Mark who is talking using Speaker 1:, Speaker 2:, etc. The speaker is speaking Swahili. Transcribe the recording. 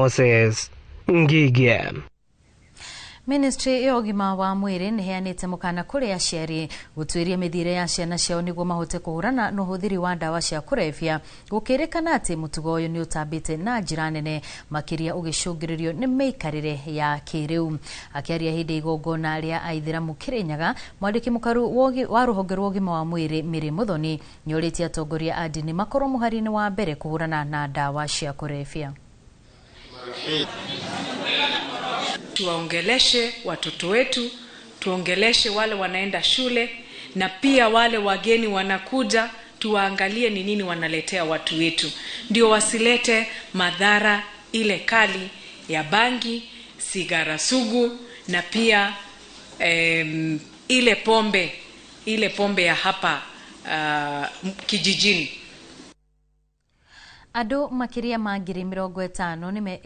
Speaker 1: Moses Ngige.
Speaker 2: Ministry ya ũgima wa mwĩrĩ nĩheanĩte mũkana kũrĩ aciari gũtuĩria mĩthiĩre ya ciana ciao nĩguo mahote kũhũrana na ũhũthĩri wa ndawa cia kũrebia, gũkĩrĩkana atĩ mũtugo ũyũ nĩ ũtambĩte na njĩra nene makĩria ũgĩcũngĩrĩrio nĩ mĩikarĩre ya kĩrĩu. Akĩaria hĩndĩ igongona rĩa Aithĩramu Kĩrĩnyaga, mwandĩki mũkaru wa rũhonge rwa ũgima wa mwĩrĩ Mary Muthoni nĩorĩtie atongoria a ndini makorwo mũhari-inĩ wa mbere kũhũrana na ndawa cia kũrebia.
Speaker 3: Tuwaongeleshe watoto wetu, tuongeleshe wale wanaenda shule, na pia wale wageni wanakuja, tuwaangalie ni nini wanaletea watu wetu. Ndio wasilete madhara ile kali ya bangi, sigara sugu, na pia ile pombe ya hapa kijijini.
Speaker 2: Andũ makĩria ma 50,000